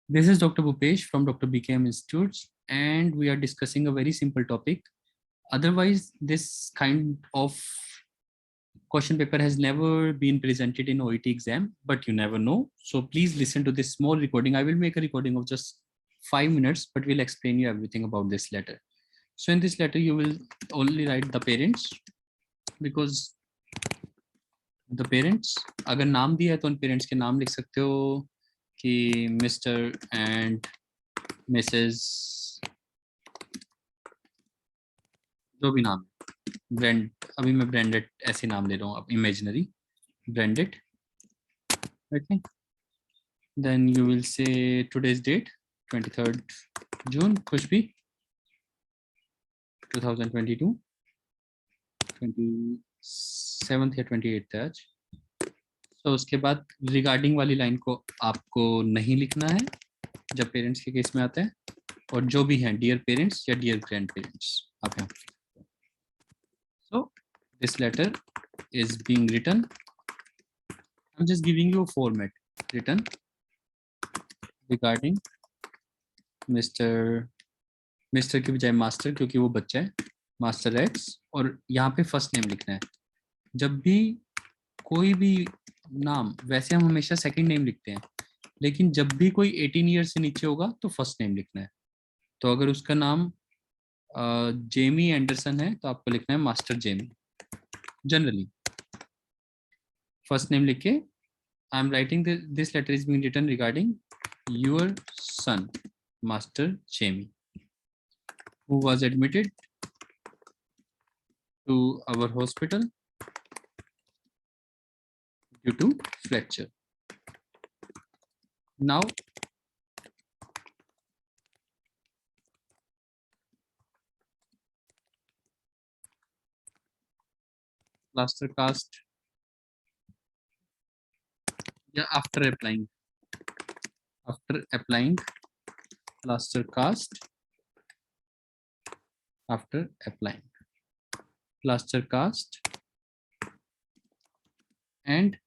This is Dr. Bhupesh from Dr. BKM Institutes, and we are discussing a very simple topic. Otherwise, this kind of question paper has never been presented in OET exam, but you never know. So please listen to this small recording. I will make a recording of just 5 minutes, but we'll explain you everything about this letter. So in this letter, you will only write the parents, because the parents, अगर नाम दिया है तो उन parents के नाम लिख सकते हो कि मिस्टर एंड मिसेस, जो भी नाम, ब्रांड, अभी मैं ब्रांडेड ऐसे नाम ले रहा हूँ, अब imaginary branded, okay. Then you will say today's date 23rd June, कुछ भी 2022, 27th या 28th है आज. तो उसके बाद रिगार्डिंग वाली लाइन को आपको नहीं लिखना है जब पेरेंट्स के केस में आता है, और जो भी हैं डियर पेरेंट्स या डियर ग्रैंड पेरेंट्स आप यहाँ. So this letter is being written. I'm just giving you a format. Written regarding Mr. की बजाय मास्टर, क्योंकि वो बच्चा है, मास्टर एक्स, और यहाँ पे फर्स्ट नेम लिखना है. जब भी कोई भी नाम, वैसे हम हमेशा सेकंड नेम लिखते हैं, लेकिन जब भी कोई 18 ईयर से नीचे होगा तो फर्स्ट नेम लिखना है. तो अगर उसका नाम जेमी एंडरसन है तो आपको लिखना है master Jamie. Generally first name लिख के, I am writing this letter is being written regarding your son, Master Jamie, who was admitted to our hospital due to fracture. Now, plaster cast. Yeah, after applying plaster cast, after applying plaster cast and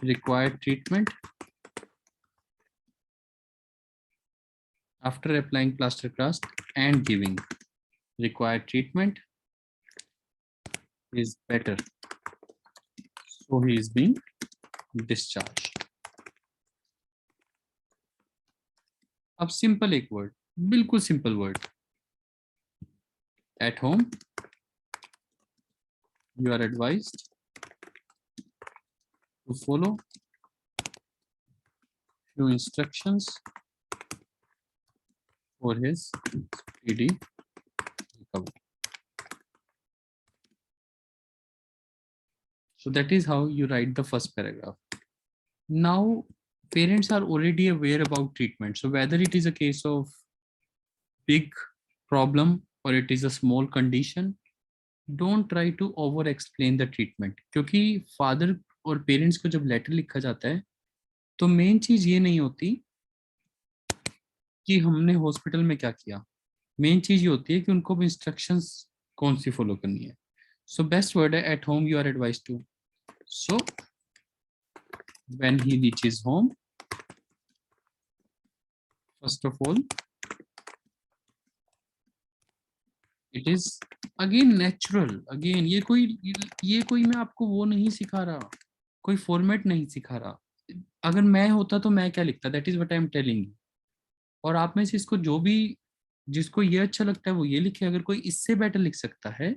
required treatment, after applying plaster cast and giving required treatment is better, so he is being discharged. अब simple एक word, बिल्कुल simple word, at home you are advised to follow few instructions for his speedy recovery. So that is how you write the first paragraph. Now parents are already aware about treatment, so whether it is a case of big problem or it is a small condition, don't try to over explain the treatment. क्योंकि father और parents को जब letter लिखा जाता है तो main चीज ये नहीं होती कि हमने हॉस्पिटल में क्या किया, मेन चीज ये होती है कि उनको इंस्ट्रक्शंस कौन सी फॉलो करनी है. सो बेस्ट वर्ड है at home you are advise to. So when he reaches home, first of all, it is again natural. again ये कोई मैं आपको वो नहीं सिखा रहा, कोई फॉर्मेट नहीं सिखा रहा. अगर मैं होता तो मैं क्या लिखता, that is what I am telling you. और आप में से इसको जो भी, जिसको ये अच्छा लगता है वो ये लिखे. अगर कोई इससे बेटर लिख सकता है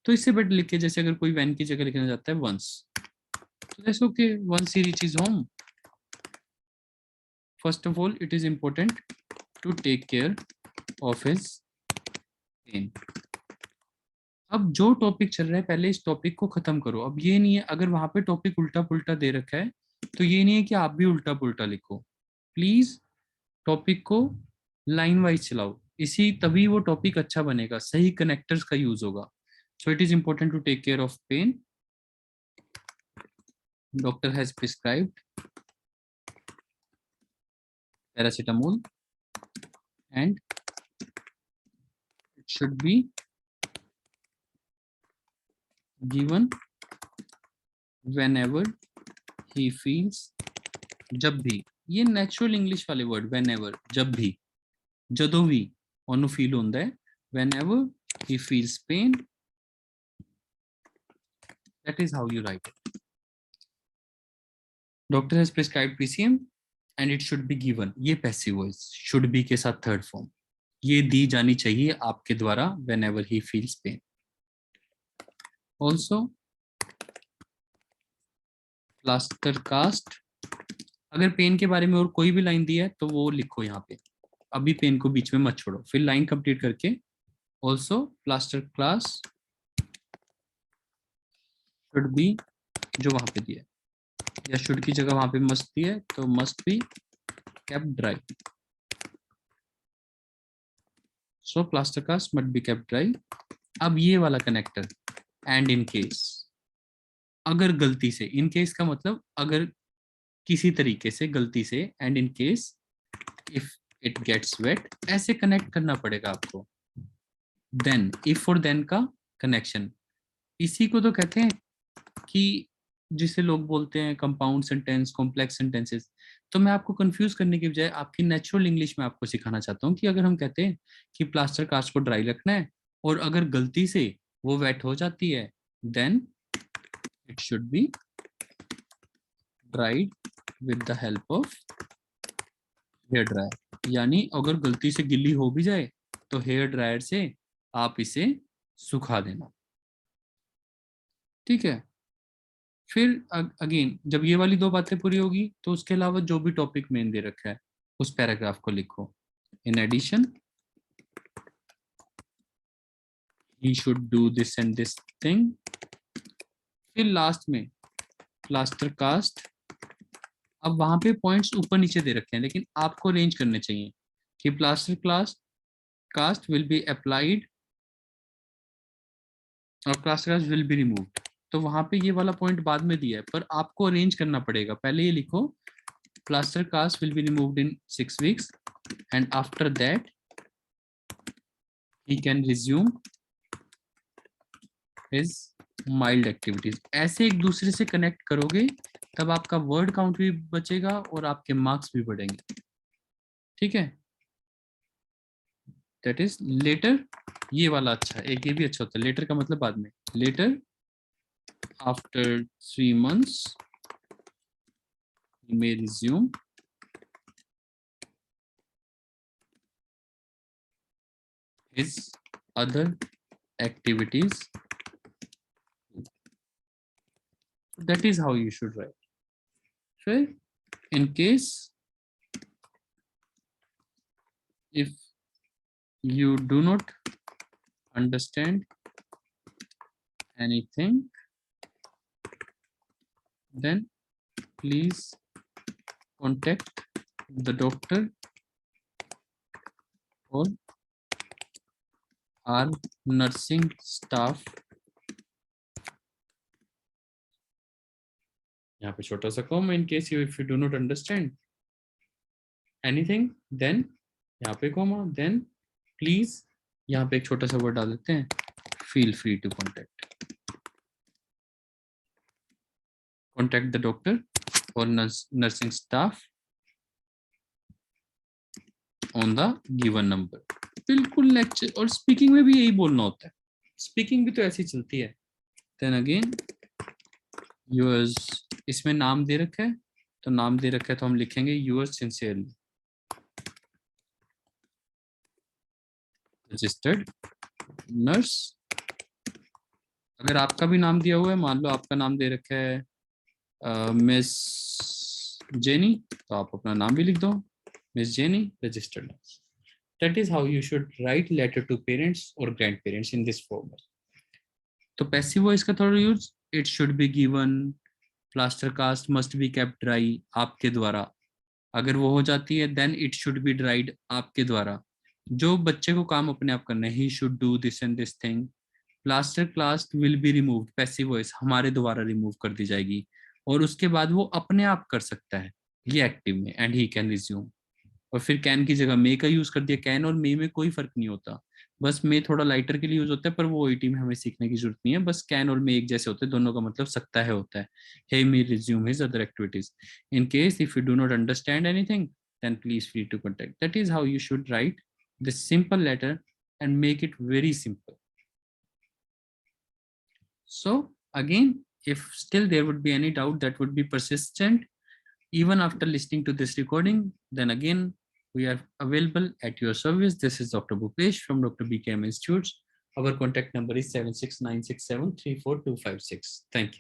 तो इससे बेटर लिखे. जैसे अगर कोई वैन की जगह लिखना चाहता है वंस, तो that's okay. Once he reaches home, first of all it is important to take care of his pain. अब जो टॉपिक चल रहा है पहले इस टॉपिक को खत्म करो. अब ये नहीं है, अगर वहां पे टॉपिक उल्टा पुल्टा दे रखा है तो ये नहीं है कि आप भी उल्टा पुल्टा लिखो. प्लीज टॉपिक को लाइन वाइज चलाओ, इसी तभी वो टॉपिक अच्छा बनेगा, सही कनेक्टर्स का यूज होगा. So it is important to take care of pain. Doctor has prescribed paracetamol and it should be given whenever he feels, जब भी ये नेचुरल इंग्लिश वाले वर्ड, वेन एवर, जब भी, जदों भी ਉਹਨੂੰ फील ਹੁੰਦਾ है, whenever he feels pain, that is how you write it. Doctor has prescribed PCM and it should be given. ये पैसिव वॉइस, should be के साथ थर्ड फॉर्म, ये दी जानी चाहिए आपके द्वारा whenever he feels pain. Also plaster cast, अगर pen के बारे में और कोई भी लाइन दी है तो वो लिखो यहाँ पे, अभी पेन को बीच में मत छोड़ो, फिर लाइन कंप्लीट करके also plaster class should be, जो वहां पे दिया है, या शुड की जगह वहां पे मस्ट दी है तो must be kept dry, so plaster cast must be kept dry. अब ये वाला कनेक्टर एंड इन केस, अगर गलती से, इन केस का मतलब अगर किसी तरीके से गलती से, and in case if it gets wet, ऐसे कनेक्ट करना पड़ेगा आपको. देन, इफ और देन का कनेक्शन, इसी को तो कहते हैं कि जिसे लोग बोलते हैं कंपाउंड सेंटेंस, कॉम्प्लेक्स सेंटेंसेस. तो मैं आपको कंफ्यूज करने के बजाय आपकी नेचुरल इंग्लिश में आपको सिखाना चाहता हूँ कि अगर हम कहते हैं कि प्लास्टर कास्ट को ड्राई रखना है और अगर गलती से वो वेट हो जाती है, then it should be dried with the help of hair dryer. यानी अगर गलती से गिल्ली हो भी जाए तो हेयर ड्रायर से आप इसे सुखा देना. ठीक है. फिर अगेन जब ये वाली दो बातें पूरी होगी तो उसके अलावा जो भी टॉपिक मेन दे रखा है उस पैराग्राफ को लिखो. In addition he should do this and this thing. फिर लास्ट में प्लास्टर कास्ट, अब वहां पे पॉइंट्स ऊपर नीचे दे रखे हैं लेकिन आपको अरेंज करने चाहिए कि plaster cast will be applied और plaster cast will be removed. तो वहां पे ये वाला पॉइंट बाद में दिया है पर आपको अरेंज करना पड़ेगा. पहले ये लिखो plaster cast will be removed in 6 weeks and after that he can resume his mild activities. ऐसे एक दूसरे से कनेक्ट करोगे तब आपका वर्ड काउंट भी बचेगा और आपके मार्क्स भी बढ़ेंगे. ठीक है. That is later. ये वाला अच्छा है, एक ये भी अच्छा होता है. लेटर का मतलब बाद में. Later after 3 months he may resume his other activities. That is how you should write. So in case if you do not understand anything, then please contact the doctor or our nursing staff. यहाँ पे छोटा सा com, in case you if you do not understand anything, then यहाँ पे comma, then please यहाँ पे एक छोटा सा वर्ड डाल देते हैं, feel free to contact the doctor or nursing staff on the given number. बिल्कुल लेक्चर और स्पीकिंग में भी यही बोलना होता है. स्पीकिंग भी तो ऐसी चलती है. Then again yours, इसमें नाम दे रखा है तो नाम दे रखा है तो हम लिखेंगे yours sincerely registered nurse. अगर आपका भी नाम दिया हुआ है, मान लो आपका नाम दे रखा है मिस जेनी, तो आप अपना नाम भी लिख दो, miss jenny registered nurse. That is how you should write letter to parents or grandparents in this format. तो पैसिव वॉइस का थोड़ा use, it should be given, plaster cast must be kept dry आपके द्वारा, अगर वो हो जाती है then it should be dried आपके द्वारा. जो बच्चे को काम अपने आप करना है, he should do this and this thing. plaster cast will be removed, passive voice हमारे द्वारा रिमूव कर दी जाएगी और उसके बाद वो अपने आप कर सकता है, ये एक्टिव में, and he can resume. और फिर कैन की जगह मे का यूज कर दिया। कैन और मे में कोई फर्क नहीं होता, बस मे थोड़ा लाइटर के लिए यूज होता है, पर वो ओईटी में हमें सीखने की जरूरत नहीं है। बस कैन और मे एक जैसे होते हैं, दोनों का मतलब सकता है होता है। He may resume his other activities. In case if you do not understand anything, then please free to contact. That is how you should write this simple letter and make it very simple. So again, if still there would be any doubt that would be persistent even after listening to this recording, then again we are available at your service. This is Dr. Bhupesh from Dr. BKM Institutes. Our contact number is 76967342256. Thank you.